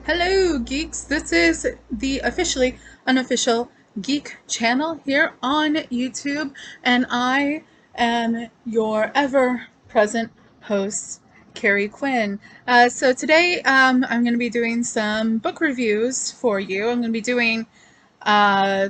Hello, geeks. This is the officially unofficial geek channel here on YouTube, and I am your ever present host, Carrie Quinn. So today I'm going to be doing some book reviews for you. I'm going to be doing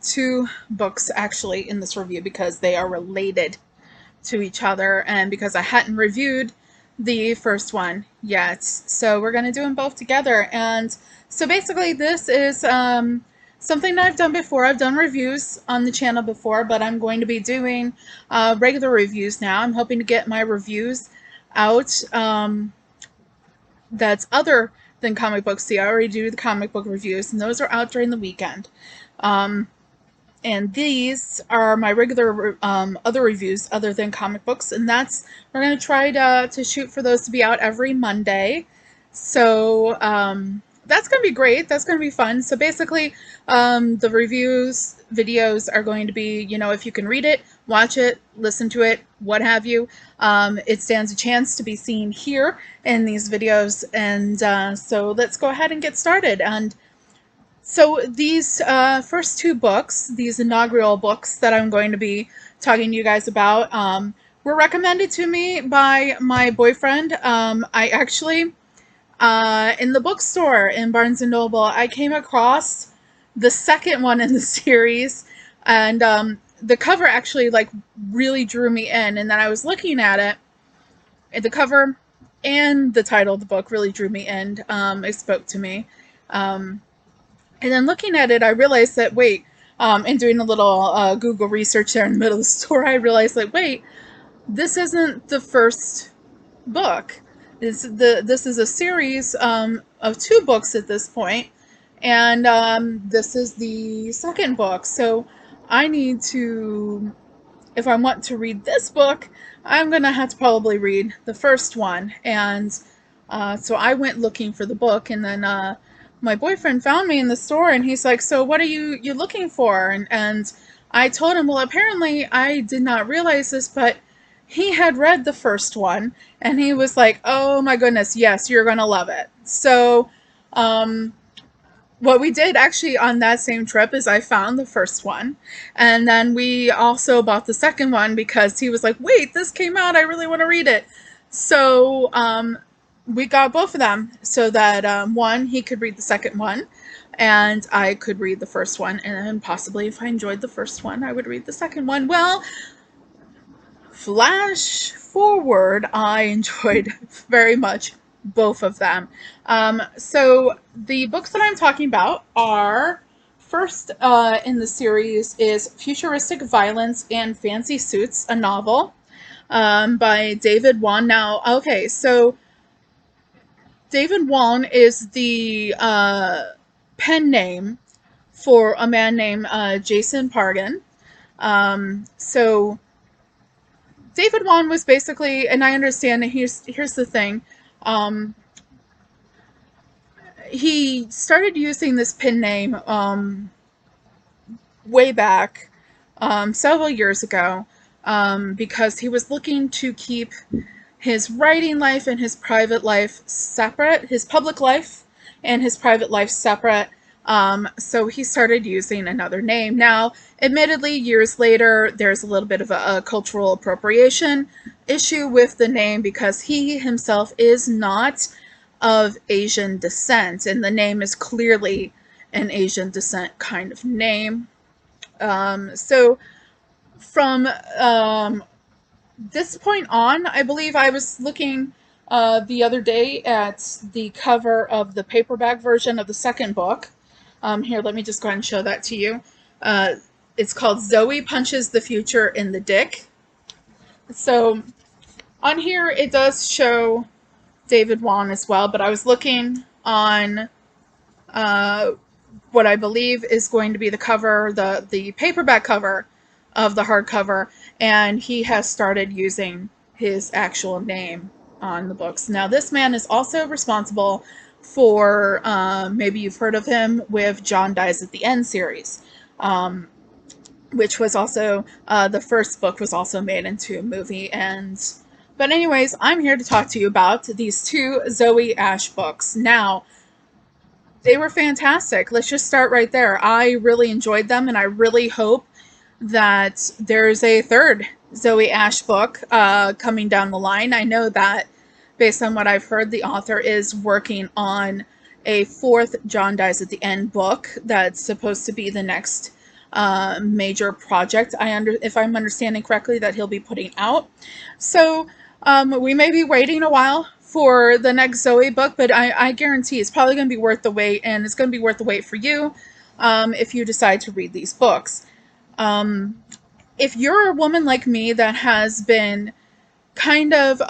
two books actually in this review because they are related to each other and because I hadn't reviewed the first one yet. So we're going to do them both together. And so basically this is something that I've done before. I've done reviews on the channel before, but I'm going to be doing regular reviews now. I'm hoping to get my reviews out that's other than comic books. See, I already do the comic book reviews, and those are out during the weekend. And these are my regular other reviews other than comic books, and we're going to try to shoot for those to be out every Monday. So that's going to be great. That's going to be fun. So basically, the reviews videos are going to be, if you can read it, watch it, listen to it, what have you. It stands a chance to be seen here in these videos. And so let's go ahead and get started. And so these first two books, these inaugural books that I'm going to be talking to you guys about, were recommended to me by my boyfriend. I actually, in the bookstore in Barnes & Noble, I came across the second one in the series, and the cover actually really drew me in. And then I was looking at it, and the cover and the title of the book really drew me in. It spoke to me. And then looking at it, I realized that, wait, and doing a little Google research there in the middle of the store, I realized that, wait, this isn't the first book. This is a series of two books at this point, and this is the second book. So I need to, if I want to read this book, I'm going to have to probably read the first one. And so I went looking for the book, and then my boyfriend found me in the store, and he's like, so what are you looking for? And I told him, well, apparently I did not realize this, but he had read the first one, and he was like, oh my goodness, yes, you're going to love it. So what we did actually on that same trip is I found the first one, and then we also bought the second one because he was like, wait, this came out, I really want to read it. So we got both of them so that one, he could read the second one, and I could read the first one, and then possibly if I enjoyed the first one, I would read the second one. Well, flash forward, I enjoyed very much both of them. So the books that I'm talking about are, first in the series is Futuristic Violence and Fancy Suits, a novel by David Wong. Now, okay, so David Wong is the pen name for a man named Jason Pargin. So David Wong was basically, and I understand that here's the thing, he started using this pen name way back several years ago because he was looking to keep his writing life and his private life separate, his public life and his private life separate. So he started using another name. Now, admittedly, years later, there's a little bit of a cultural appropriation issue with the name because he himself is not of Asian descent, and the name is clearly an Asian descent kind of name. So from this point on, I believe I was looking the other day at the cover of the paperback version of the second book. Here, let me just go ahead and show that to you. It's called Zoey Punches the Future in the Dick. So on here, it does show David Wong as well, but I was looking on what I believe is going to be the cover, the paperback cover of the hardcover, and he has started using his actual name on the books. Now, this man is also responsible for, maybe you've heard of him, with John Dies at the End series, which was also, the first book was also made into a movie. But anyways, I'm here to talk to you about these two Zoey Ashe books. Now, They were fantastic. Let's just start right there. I really enjoyed them, and I really hope that there's a third Zoey Ashe book coming down the line. I know that based on what I've heard, the author is working on a fourth John Dies at the End book that's supposed to be the next major project. If I'm understanding correctly, that he'll be putting out. So we may be waiting a while for the next Zoey book, but I guarantee it's probably going to be worth the wait, and it's going to be worth the wait for you if you decide to read these books. If you're a woman like me that has been kind of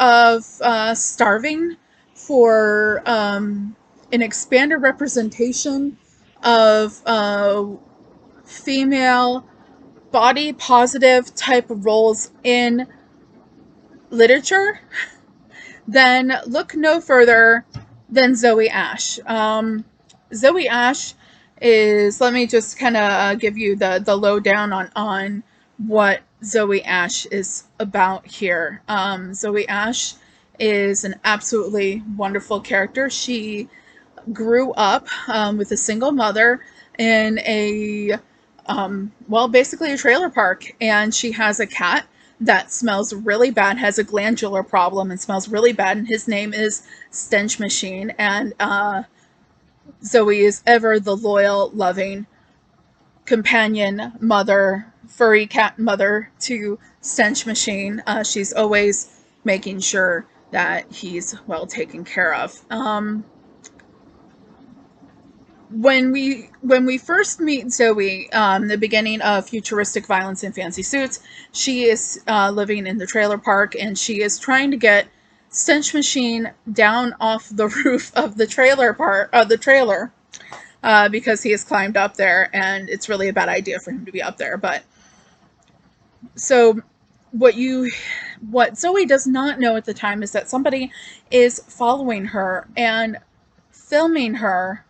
starving for an expanded representation of female body positive type of roles in literature, then look no further than Zoey Ashe. Zoey Ashe is, let me just kind of give you the lowdown on what Zoey Ashe is about here. Zoey Ashe is an absolutely wonderful character. She grew up with a single mother in a, well, basically a trailer park, and she has a cat that smells really bad, has a glandular problem and smells really bad, and his name is Stench Machine, and Zoey is ever the loyal, loving companion mother, furry cat mother to Stench Machine. She's always making sure that he's well taken care of. When we first meet Zoey, the beginning of Futuristic Violence in Fancy Suits, she is living in the trailer park, and she is trying to get Stench Machine down off the roof of the trailer because he has climbed up there, and it's really a bad idea for him to be up there. But so what Zoey does not know at the time is that somebody is following her and filming her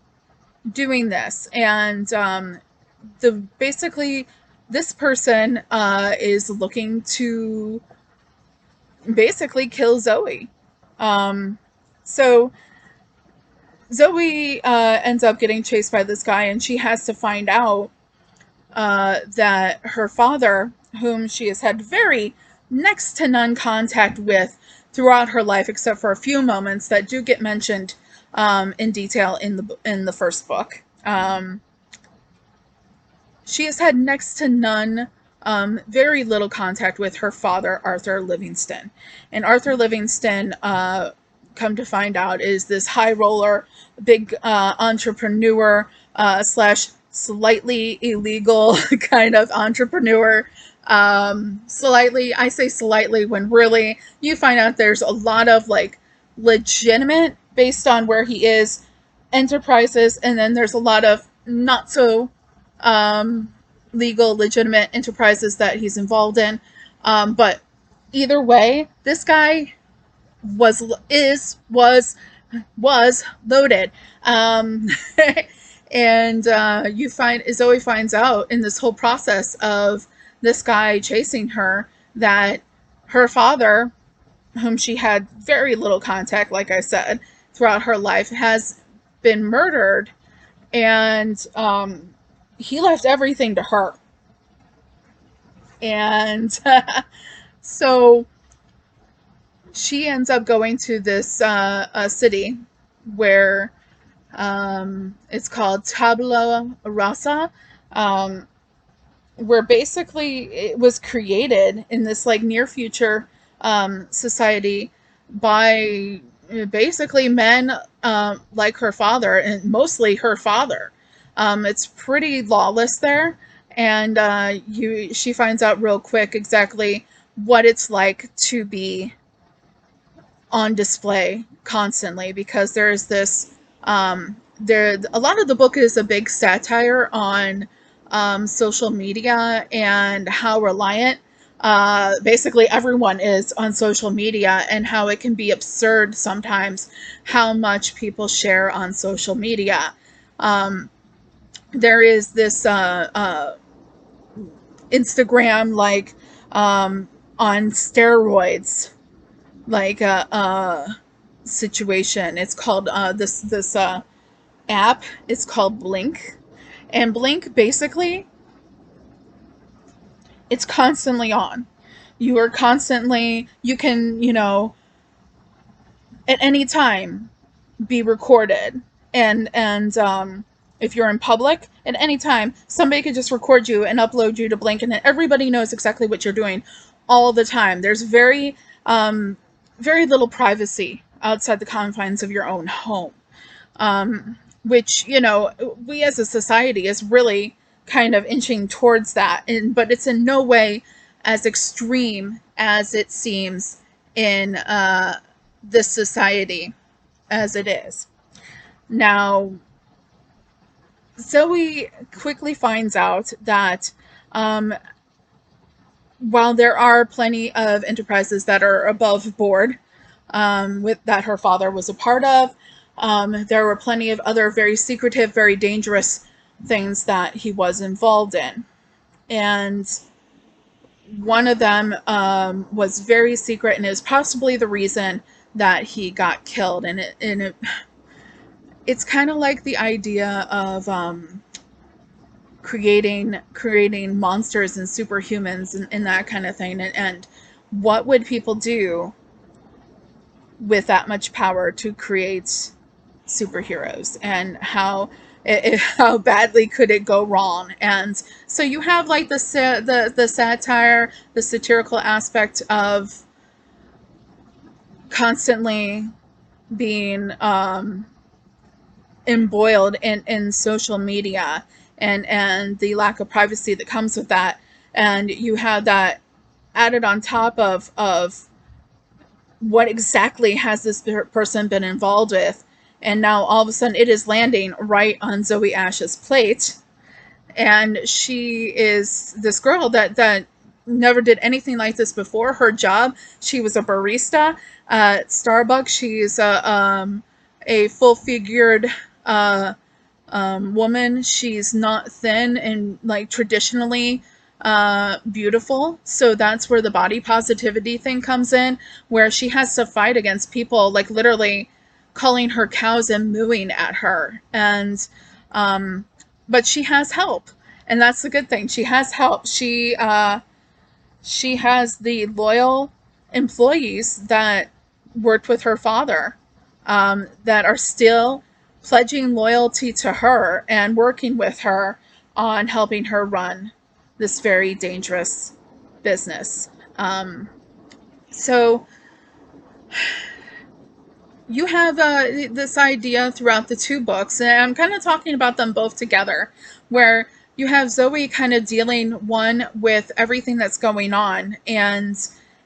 doing this, and basically this person is looking to basically kill Zoey. So Zoey ends up getting chased by this guy, and she has to find out that her father, whom she has had very next to none contact with throughout her life, except for a few moments that do get mentioned in detail in the first book. She has had next to none, very little contact with her father, Arthur Livingston. And Arthur Livingston, come to find out, is this high roller, big entrepreneur slash slightly illegal kind of entrepreneur. I say slightly when really you find out there's a lot of like legitimate, based on where he is, enterprises, and then there's a lot of not so legal, legitimate enterprises that he's involved in. But either way, this guy was loaded. And Zoey finds out in this whole process of this guy chasing her that her father, whom she had very little contact, like I said, throughout her life, has been murdered, and he left everything to her. And so she ends up going to this city where it's called Tabula Rasa, where basically it was created in this like near future society by basically men like her father, and mostly her father. It's pretty lawless there, and she finds out real quick exactly what it's like to be on display constantly, because there's this a lot of the book is a big satire on social media and how reliant basically everyone is on social media, and how it can be absurd sometimes how much people share on social media. There is this Instagram like on steroids like situation. It's called app is called Blink. And Blink, basically, it's constantly on. You are constantly, you can, at any time be recorded. And if you're in public at any time, somebody could just record you and upload you to Blink, and then everybody knows exactly what you're doing all the time. There's very little privacy outside the confines of your own home, which, we as a society is really kind of inching towards that, but it's in no way as extreme as it seems in this society as it is. Now, Zoe quickly finds out that um, while there are plenty of enterprises that are above board, with that her father was a part of, there were plenty of other very secretive, very dangerous things that he was involved in. And one of them was very secret, and is possibly the reason that he got killed. It's kind of like the idea of creating monsters and superhumans and that kind of thing. And what would people do with that much power to create superheroes, and how badly could it go wrong? And so you have like the satire, the satirical aspect of constantly being embroiled in social media, and the lack of privacy that comes with that. And you have that added on top of what exactly has this person been involved with. And now all of a sudden it is landing right on Zoey Ashe's plate. And she is this girl that never did anything like this before. Her job, she was a barista at Starbucks. She's a full-figured woman. She's not thin and like traditionally beautiful. So that's where the body positivity thing comes in, where she has to fight against people like literally calling her cows and mooing at her. And but she has help, and that's the good thing. She has help. She has the loyal employees that worked with her father, that are still pledging loyalty to her and working with her on helping her run this very dangerous business. So you have this idea throughout the two books, and I'm kind of talking about them both together, where you have Zoe kind of dealing one with everything that's going on and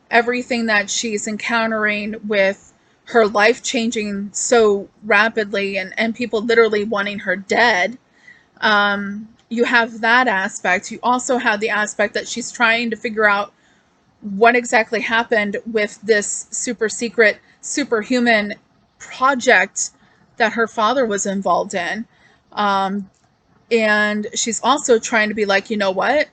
everything that she's encountering with her life changing so rapidly, and people literally wanting her dead. You have that aspect. You also have the aspect that she's trying to figure out what exactly happened with this super secret, superhuman project that her father was involved in. And she's also trying to be like, you know what?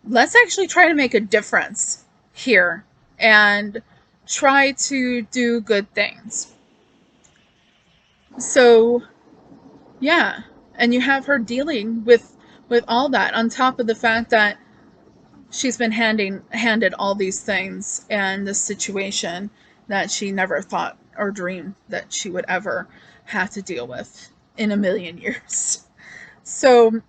Let's actually try to make a difference here and try to do good things. So, yeah. And you have her dealing with all that on top of the fact that she's been handed all these things and this situation that she never thought or dreamed that she would ever have to deal with in a million years. So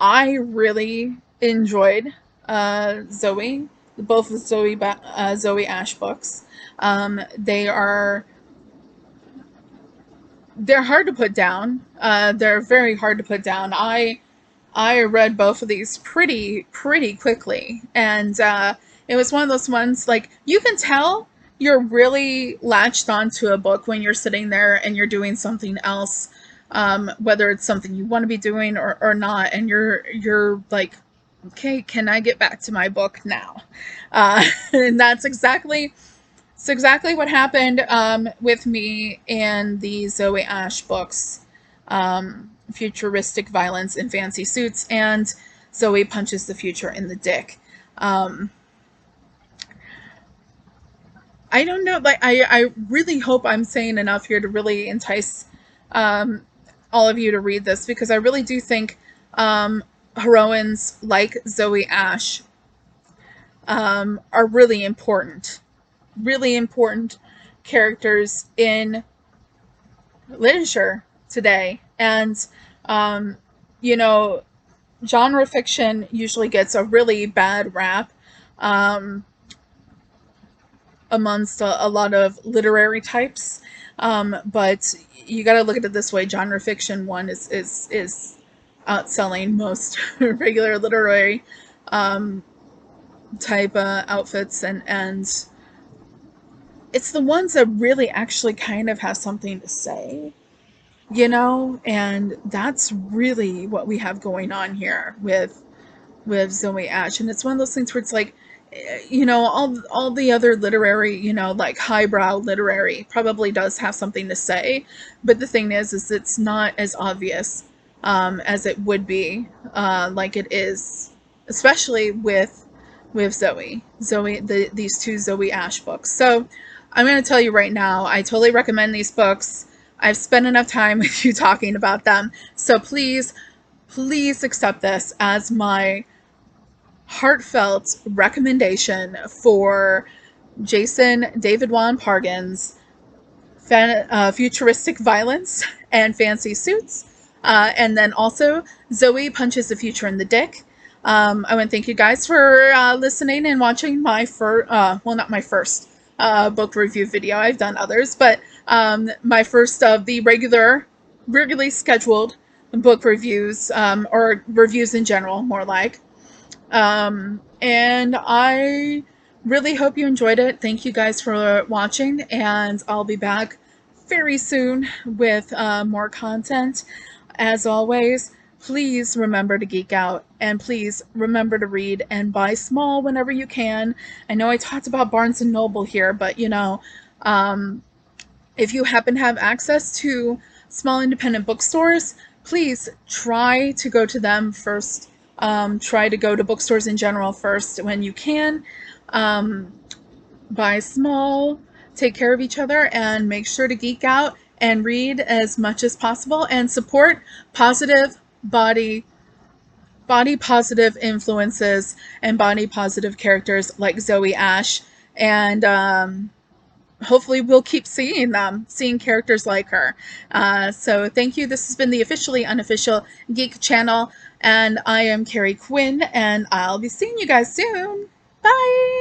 I really enjoyed Zoe, both of Zoey Ashe books. They are they're hard to put down. They're very hard to put down. I read both of these pretty quickly, and it was one of those ones like you can tell you're really latched onto a book when you're sitting there and you're doing something else, whether it's something you want to be doing or not, and you're like, okay, can I get back to my book now? And it's exactly what happened with me in the Zoey Ashe books. Futuristic violence in fancy suits, and Zoe punches the future in the dick. I don't know. Like, I really hope I'm saying enough here to really entice um, all of you to read this, because I really do think um, heroines like Zoey Ashe are really important characters in literature today. And, um, you know, genre fiction usually gets a really bad rap. Um, Amongst a lot of literary types. But you got to look at it this way: genre fiction one is outselling most regular literary um, type outfits, and it's the ones that really actually kind of have something to say, you know. And that's really what we have going on here with Zoe Ash. And it's one of those things where it's like, you know, all the other literary, you know, like highbrow literary probably does have something to say, but the thing is it's not as obvious as it would be, like it is, especially with these two Zoe Ash books. So I'm going to tell you right now, I totally recommend these books. I've spent enough time with you talking about them, so please accept this as my heartfelt recommendation for Jason David Wong Pargin's Futuristic Violence and Fancy Suits. And then also Zoe Punches the Future in the Dick. I want to thank you guys for listening and watching my well, not my first book review video. I've done others, but my first of the regularly scheduled book reviews, or reviews in general, more like. And I really hope you enjoyed it. Thank you guys for watching, and I'll be back very soon with more content. As always, please remember to geek out, and please remember to read and buy small whenever you can. I know I talked about Barnes and Noble here, but you know, um, if you happen to have access to small independent bookstores, please try to go to them first. Try to go to bookstores in general first when you can. Um, Buy small, take care of each other, and make sure to geek out and read as much as possible and support positive body positive influences and body positive characters like Zoe Ashe. And hopefully we'll keep seeing characters like her. So thank you. This has been the officially unofficial Geek channel, and I am Carrie Quinn, and I'll be seeing you guys soon. Bye!